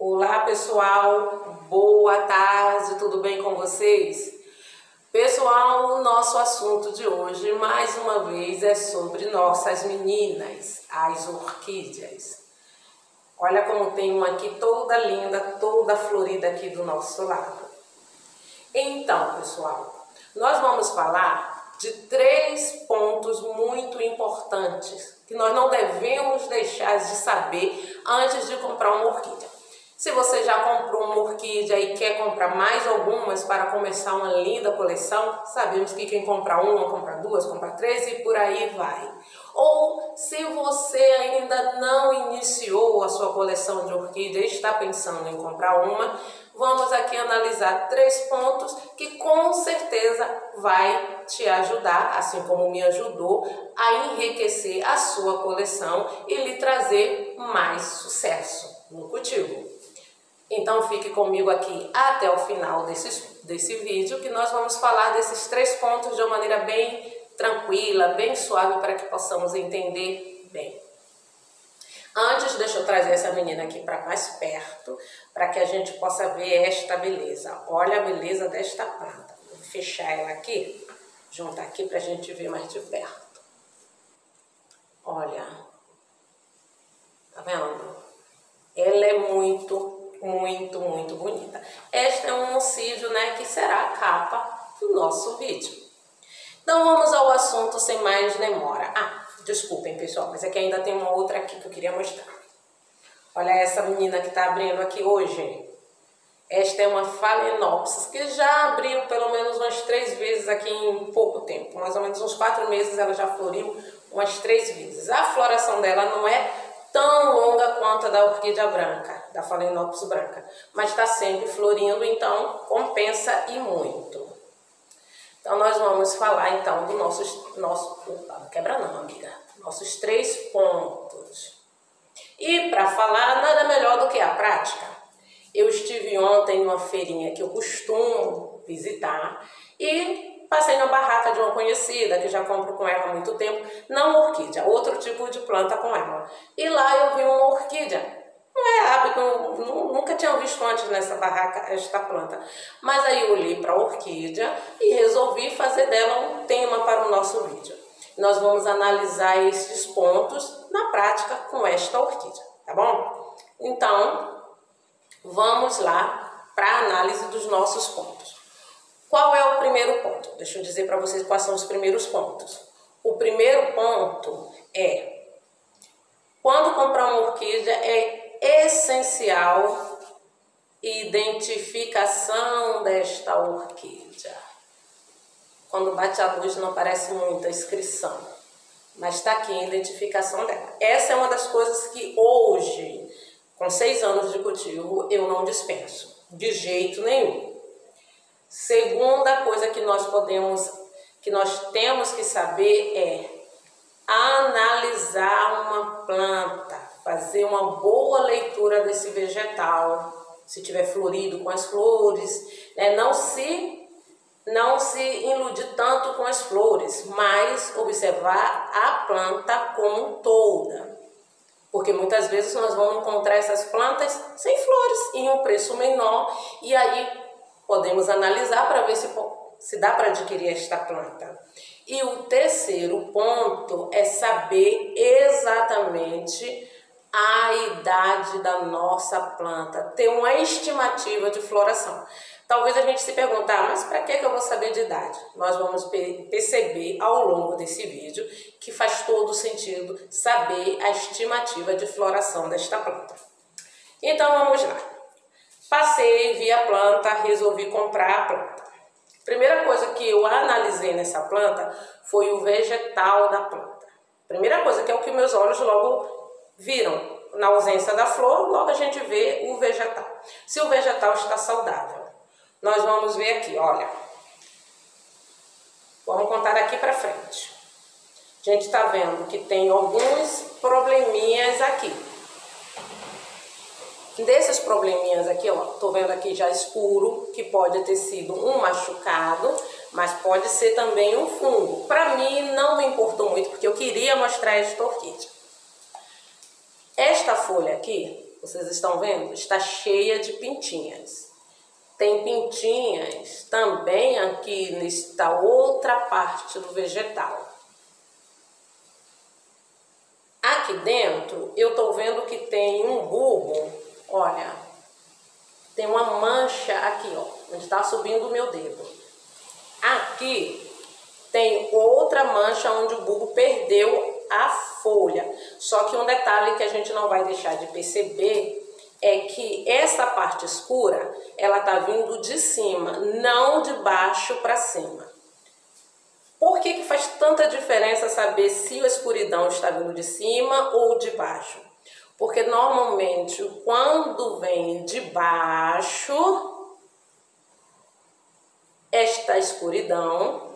Olá pessoal, boa tarde, tudo bem com vocês? Pessoal, o nosso assunto de hoje, mais uma vez, é sobre nossas meninas, as orquídeas. Olha como tem uma aqui toda linda, toda florida aqui do nosso lado. Então, pessoal, nós vamos falar de 3 pontos muito importantes que nós não devemos deixar de saber antes de comprar uma orquídea. Se você já comprou uma orquídea e quer comprar mais algumas para começar uma linda coleção, sabemos que quem compra uma, compra duas, compra 3 e por aí vai. Ou se você ainda não iniciou a sua coleção de orquídea e está pensando em comprar uma, vamos aqui analisar 3 pontos que com certeza vai te ajudar, assim como me ajudou, a enriquecer a sua coleção e lhe trazer mais sucesso no cultivo. Então fique comigo aqui até o final desse vídeo, que nós vamos falar desses 3 pontos de uma maneira bem tranquila, bem suave, para que possamos entender bem. Antes, deixa eu trazer essa menina aqui para mais perto, para que a gente possa ver esta beleza. Olha a beleza desta planta. Vou fechar ela aqui, juntar aqui para a gente ver mais de perto. Olha, tá vendo? Ela é muito bonita. Esta é um oncídio, né, que será a capa do nosso vídeo. Então vamos ao assunto sem mais demora. Desculpem pessoal, mas é que ainda tem uma outra aqui que eu queria mostrar. Olha essa menina que está abrindo aqui hoje. Esta é uma Phalaenopsis que já abriu pelo menos umas 3 vezes aqui em pouco tempo. Mais ou menos uns 4 meses ela já floriu umas 3 vezes. A floração dela não é tão longa quanto a da orquídea branca, da Phalaenopsis branca, mas está sempre florindo, então compensa e muito. Então nós vamos falar então do nossos 3 pontos. E para falar, nada melhor do que a prática. Eu estive ontem numa feirinha que eu costumo visitar e passei na barraca de uma conhecida, que já compro com ela há muito tempo, não orquídea, outro tipo de planta com ela. E lá eu vi uma orquídea. Não é hábito, nunca tinha visto antes nessa barraca esta planta. Mas aí eu olhei para a orquídea e resolvi fazer dela um tema para o nosso vídeo. Nós vamos analisar esses pontos na prática com esta orquídea, tá bom? Então, vamos lá para a análise dos nossos pontos. Qual é o primeiro ponto? Deixa eu dizer para vocês quais são os primeiros pontos. O primeiro ponto é, quando comprar uma orquídea, é essencial identificação desta orquídea. Quando bate a luz não aparece muita inscrição, mas está aqui a identificação dela. Essa é uma das coisas que hoje, com 6 anos de cultivo, eu não dispenso, de jeito nenhum. Segunda coisa que nós temos que saber é analisar uma planta, fazer uma boa leitura desse vegetal, se tiver florido com as flores, né? Não se iludir tanto com as flores, mas observar a planta como toda. Porque muitas vezes nós vamos encontrar essas plantas sem flores em um preço menor e aí podemos analisar para ver se dá para adquirir esta planta. E o terceiro ponto é saber exatamente a idade da nossa planta, ter uma estimativa de floração. Talvez a gente se perguntar, mas para que eu vou saber de idade? Nós vamos perceber ao longo desse vídeo que faz todo sentido saber a estimativa de floração desta planta. Então vamos lá. Passei, vi a planta, resolvi comprar a planta. Primeira coisa que eu analisei nessa planta foi o vegetal da planta. Primeira coisa que é o que meus olhos logo viram. Na ausência da flor, logo a gente vê o vegetal. Se o vegetal está saudável. Nós vamos ver aqui, olha. Vamos contar daqui para frente. A gente está vendo que tem alguns probleminhas aqui. Desses probleminhas aqui, ó, tô vendo aqui já escuro, que pode ter sido um machucado, mas pode ser também um fungo. Para mim não me importou muito, porque eu queria mostrar esta orquídea. Esta folha aqui, vocês estão vendo? Está cheia de pintinhas. Tem pintinhas também aqui nesta outra parte do vegetal. Aqui dentro eu tô vendo que tem um bulbo, olha, tem uma mancha aqui, ó, onde está subindo o meu dedo. Aqui tem outra mancha onde o bulbo perdeu a folha. Só que um detalhe que a gente não vai deixar de perceber é que essa parte escura, ela tá vindo de cima, não de baixo para cima. Por que faz tanta diferença saber se a escuridão está vindo de cima ou de baixo? Porque normalmente quando vem de baixo, esta escuridão,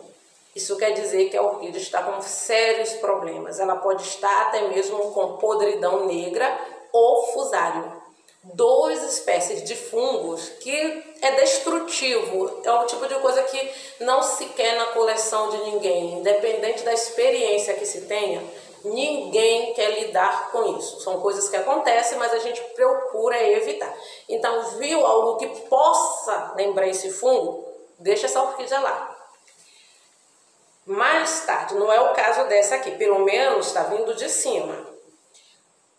isso quer dizer que a orquídea está com sérios problemas. Ela pode estar até mesmo com podridão negra ou fusário. Duas espécies de fungos que é destrutivo, é um tipo de coisa que não se quer na coleção de ninguém, independente da experiência que se tenha, ninguém quer lidar com isso. São coisas que acontecem, mas a gente procura evitar. Então, viu algo que possa lembrar esse fungo? Deixa essa orquídea lá. Mais tarde, não é o caso dessa aqui, pelo menos está vindo de cima.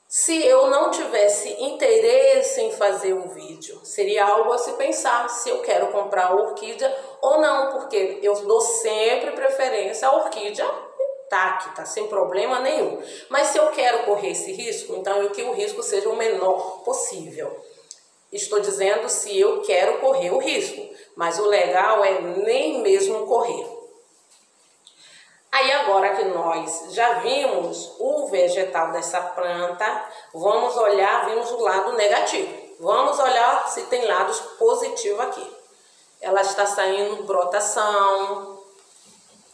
Se eu não tivesse interesse em fazer o vídeo, seria algo a se pensar se eu quero comprar a orquídea ou não, porque eu dou sempre preferência à orquídea intacta, tá sem problema nenhum. Mas se eu quero correr esse risco, então que o risco seja o menor possível. Estou dizendo se eu quero correr o risco, mas o legal é nem mesmo correr. Aí agora que nós já vimos o vegetal dessa planta, vamos olhar, vimos o lado negativo. Vamos olhar se tem lados positivos aqui. Ela está saindo brotação,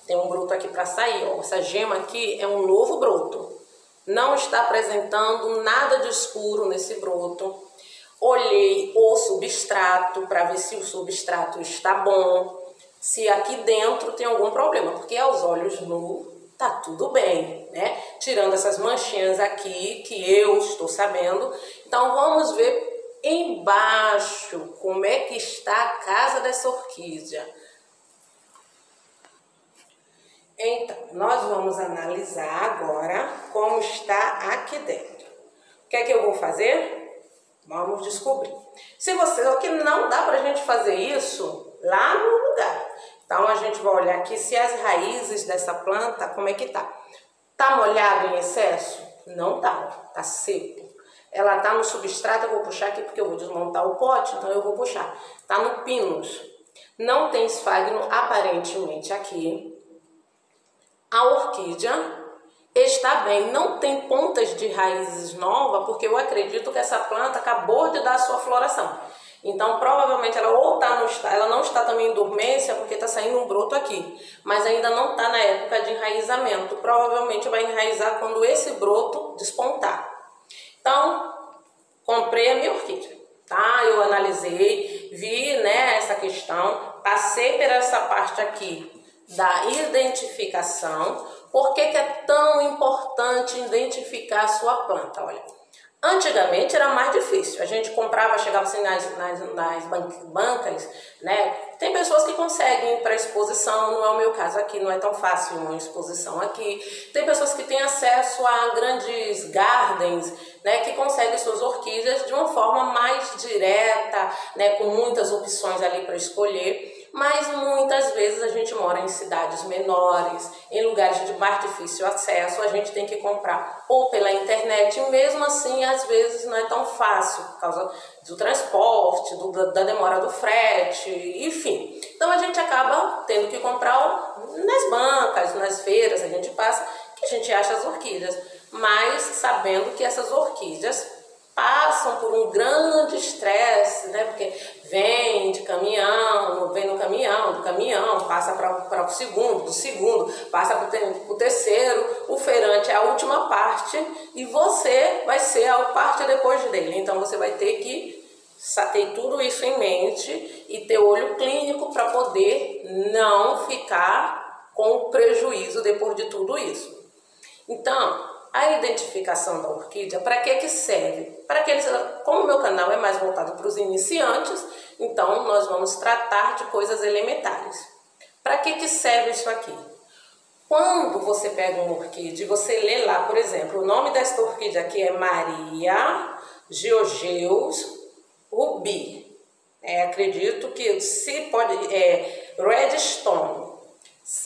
tem um broto aqui para sair, ó. Essa gema aqui é um novo broto. Não está apresentando nada de escuro nesse broto. Olhei o substrato para ver se o substrato está bom. Se aqui dentro tem algum problema, porque aos olhos nus tá tudo bem, né? Tirando essas manchinhas aqui que eu estou sabendo. Então vamos ver embaixo como é que está a casa dessa orquídea. Então, nós vamos analisar agora como está aqui dentro. O que é que eu vou fazer? Vamos descobrir. Se você, só que não dá pra gente fazer isso lá no lugar. Então a gente vai olhar aqui se as raízes dessa planta, como é que tá. Tá molhado em excesso? Não tá, tá seco. Ela tá no substrato, eu vou puxar aqui porque eu vou desmontar o pote, então eu vou puxar. Tá no pinus. Não tem esfagno aparentemente aqui. A orquídea está bem, não tem pontas de raízes novas, porque eu acredito que essa planta acabou de dar a sua floração. Então, provavelmente, ela ou ela não está também em dormência, porque está saindo um broto aqui, mas ainda não está na época de enraizamento. Provavelmente vai enraizar quando esse broto despontar. Então, comprei a minha orquídea, tá? Eu analisei, vi, né, essa questão, passei por essa parte aqui da identificação. Por que é tão importante identificar a sua planta? Olha, antigamente era mais difícil, a gente comprava, chegava assim nas bancas, né? Tem pessoas que conseguem ir para exposição, não é o meu caso aqui, não é tão fácil uma exposição aqui. Tem pessoas que têm acesso a grandes gardens, né, que conseguem suas orquídeas de uma forma mais direta, né, com muitas opções ali para escolher. Mas muitas vezes a gente mora em cidades menores, em lugares de mais difícil acesso, a gente tem que comprar ou pela internet, e mesmo assim às vezes não é tão fácil, por causa do transporte, da demora do frete, enfim. Então a gente acaba tendo que comprar nas bancas, nas feiras, a gente passa, que a gente acha as orquídeas, mas sabendo que essas orquídeas passam por um grande estresse, né? Porque vem de caminhão, vem no caminhão, do caminhão, passa para o segundo, do segundo, passa para o terceiro, o feirante é a última parte e você vai ser a parte depois dele. Então você vai ter que ter tudo isso em mente e ter olho clínico para poder não ficar com prejuízo depois de tudo isso. Então, a identificação da orquídea, para que serve? Para que como o meu canal é mais voltado para os iniciantes, então nós vamos tratar de coisas elementares. Para que serve isso aqui? Quando você pega uma orquídea e você lê lá, por exemplo, o nome desta orquídea aqui é Maria Georgeus Ruby. Acredito que se pode Redstone.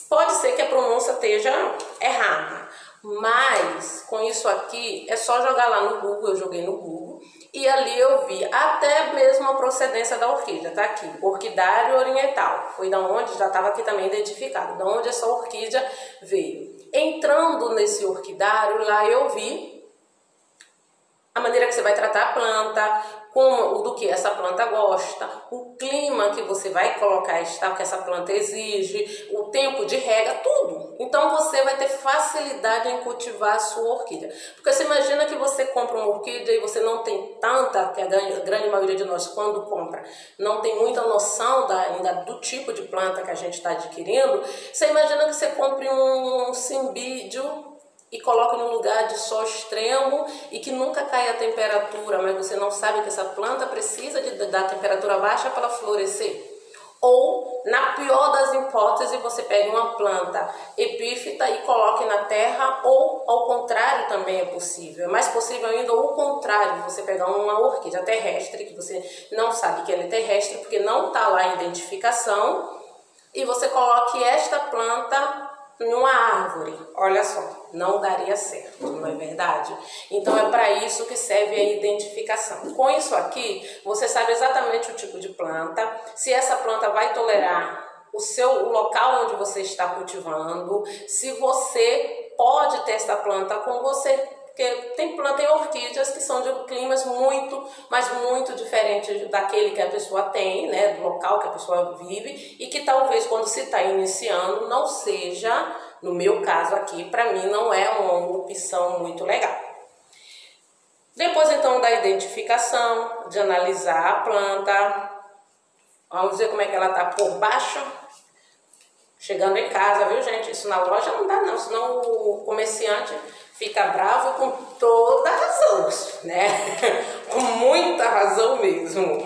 Pode ser que a pronúncia esteja errada, mas com isso aqui é só jogar lá no Google. Eu joguei no Google e ali eu vi até mesmo a procedência da orquídea. Tá aqui, orquidário oriental. Foi da onde já estava aqui também identificado, da onde essa orquídea veio. Entrando nesse orquidário, lá eu vi a maneira que você vai tratar a planta, do que essa planta gosta, o clima que você vai colocar, que essa planta exige, o tempo de rega, tudo. Então você vai ter facilidade em cultivar a sua orquídea. Porque você imagina que você compra uma orquídea e você não tem tanta, que a grande maioria de nós quando compra, não tem muita noção ainda do tipo de planta que a gente está adquirindo. Você imagina que você compre um cimbídio e coloca num lugar de sol extremo e que nunca cai a temperatura, mas você não sabe que essa planta precisa da temperatura baixa para florescer. Ou, na pior das hipóteses, você pega uma planta epífita e coloque na terra, ou ao contrário também é possível. É mais possível ainda o contrário, você pegar uma orquídea terrestre, que você não sabe que ela é terrestre, porque não está lá a identificação, e você coloque esta planta numa árvore. Olha só, não daria certo, não é verdade? Então é para isso que serve a identificação. Com isso aqui, você sabe exatamente o tipo de planta, se essa planta vai tolerar o local onde você está cultivando, se você pode ter essa planta com você. Porque tem orquídeas que são de climas mas muito diferentes daquele que a pessoa tem, né, do local que a pessoa vive, e que talvez quando se está iniciando não seja, no meu caso aqui, para mim não é uma opção muito legal. Depois então da identificação, de analisar a planta, vamos ver como é que ela está por baixo. Chegando em casa, viu gente? Isso na loja não dá não, senão o comerciante fica bravo com toda razão, né? Com muita razão mesmo.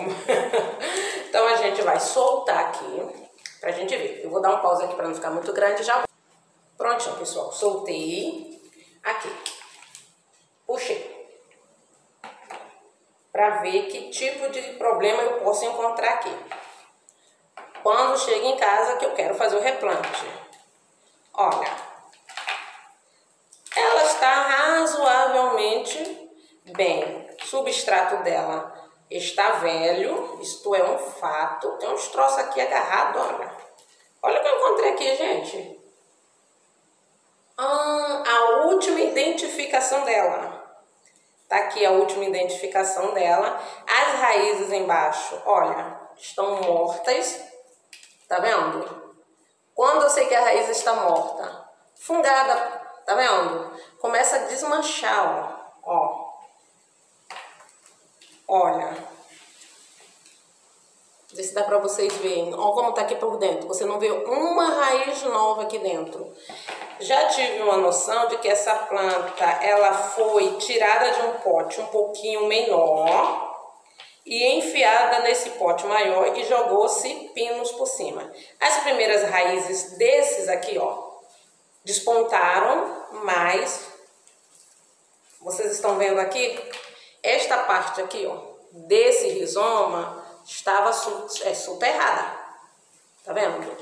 Então a gente vai soltar aqui pra gente ver. Eu vou dar um pause aqui para não ficar muito grande já. Prontinho, pessoal. Soltei aqui. Puxei. Para ver que tipo de problema eu posso encontrar aqui. Quando chego em casa que eu quero fazer o replante. Olha, ela está razoavelmente bem. O substrato dela está velho, isto é um fato. Tem uns troços aqui agarrados, olha. Olha o que eu encontrei aqui, gente. A última identificação dela. Tá aqui a última identificação dela. As raízes embaixo, olha, estão mortas. Tá vendo? Quando eu sei que a raiz está morta, fungada, tá vendo? Começa a desmanchar, ó. Olha. Vê se dá pra vocês verem. Olha como tá aqui por dentro. Você não vê uma raiz nova aqui dentro. Já tive uma noção de que essa planta, ela foi tirada de um pote um pouquinho menor e enfiada nesse pote maior e jogou-se pinos por cima. As primeiras raízes desses aqui, ó, despontaram, mas vocês estão vendo aqui? Esta parte aqui, ó, desse rizoma estava soterrada. Tá vendo?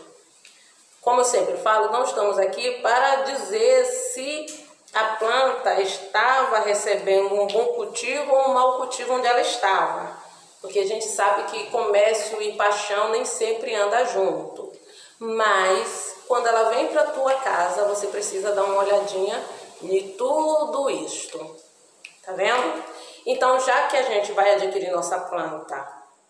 Como eu sempre falo, não estamos aqui para dizer se a planta estava recebendo um bom cultivo ou um mau cultivo onde ela estava. Porque a gente sabe que comércio e paixão nem sempre andam junto. Mas quando ela vem para a tua casa, você precisa dar uma olhadinha em tudo isto. Tá vendo? Então, já que a gente vai adquirir nossa planta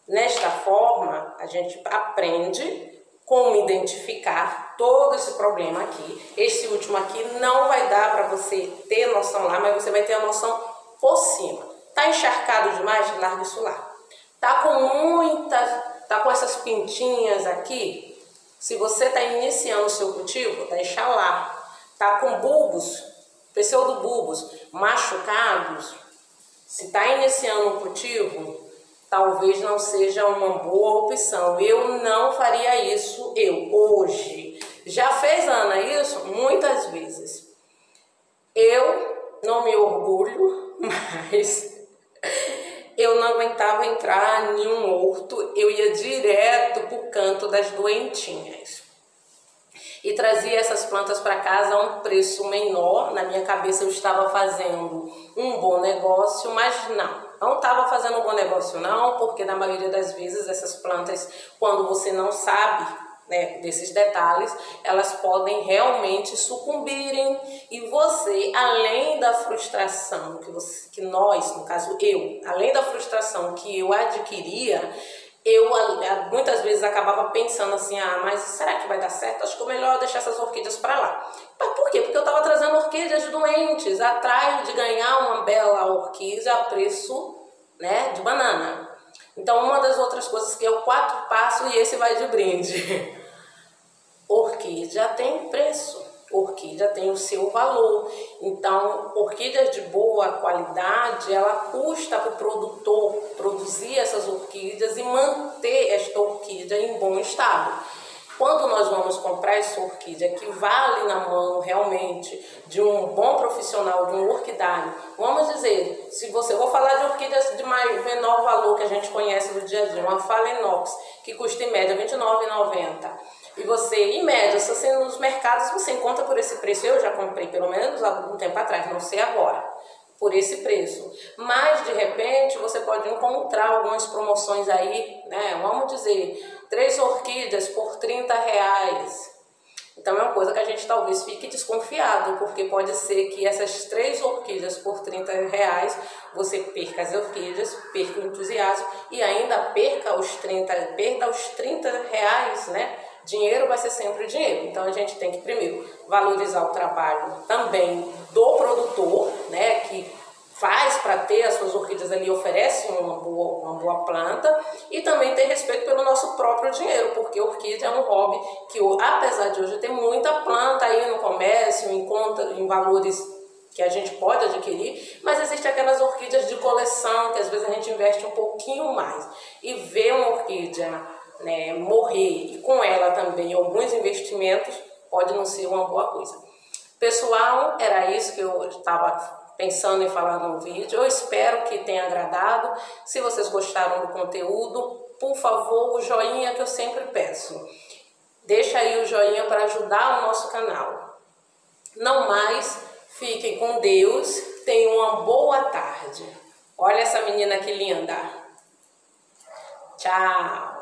nesta forma, a gente aprende como identificar todo esse problema aqui. Esse último aqui não vai dar para você ter noção lá, mas você vai ter a noção por cima. Tá encharcado demais? Larga isso lá. Tá com essas pintinhas aqui, se você tá iniciando o seu cultivo, deixa lá. Tá com bulbos, pseudobulbos machucados, se está iniciando um cultivo, talvez não seja uma boa opção. Eu não faria isso hoje. Já fez, Ana, isso? Muitas vezes. Eu não me orgulho, mas eu não aguentava entrar em um horto, eu ia direto para o canto das doentinhas. E trazia essas plantas para casa a um preço menor. Na minha cabeça eu estava fazendo um bom negócio, mas não estava fazendo um bom negócio não, porque na maioria das vezes essas plantas, quando você não sabe, né, desses detalhes, elas podem realmente sucumbirem e você, além da frustração que nós, no caso eu, além da frustração que eu adquiria, eu muitas vezes acabava pensando assim, mas será que vai dar certo? Acho que é melhor deixar essas orquídeas para lá. Mas por quê? Porque eu estava trazendo orquídeas doentes, atrás de ganhar uma bela orquídea a preço, né, de banana. Então, uma das outras coisas que é o 4 passos, e esse vai de brinde. Orquídea tem preço, orquídea tem o seu valor. Então, orquídeas de boa qualidade, ela custa para o produtor produzir essas orquídeas e manter esta orquídea em bom estado. Quando nós vamos comprar essa orquídea que vale na mão realmente de um bom profissional, de um orquidário, vamos dizer, se você, eu vou falar de orquídeas de menor valor que a gente conhece no dia a dia, uma Phalaenopsis, que custa em média R$ 29,90. E você, em média, se você nos mercados, você encontra por esse preço. Eu já comprei pelo menos há algum tempo atrás, não sei agora, por esse preço. Mas, de repente, você pode encontrar algumas promoções aí, né? Vamos dizer, 3 orquídeas por R$30. Então, é uma coisa que a gente talvez fique desconfiado, porque pode ser que essas 3 orquídeas por R$30, você perca as orquídeas, perca o entusiasmo e ainda perca os R$30, né? Dinheiro vai ser sempre dinheiro, então a gente tem que primeiro valorizar o trabalho também do produtor, né, que faz para ter as suas orquídeas ali, oferece uma boa planta, e também ter respeito pelo nosso próprio dinheiro, porque orquídea é um hobby que, apesar de hoje ter muita planta aí no comércio, em valores que a gente pode adquirir, mas existem aquelas orquídeas de coleção que às vezes a gente investe um pouquinho mais, e ver uma orquídea, né, morrer e com ela também alguns investimentos pode não ser uma boa coisa. Pessoal, era isso que eu estava pensando em falar no vídeo. Eu espero que tenha agradado. Se vocês gostaram do conteúdo, por favor, o joinha que eu sempre peço. Deixa aí o joinha para ajudar o nosso canal. Não mais, fiquem com Deus, tenham uma boa tarde. Olha essa menina que linda. Tchau!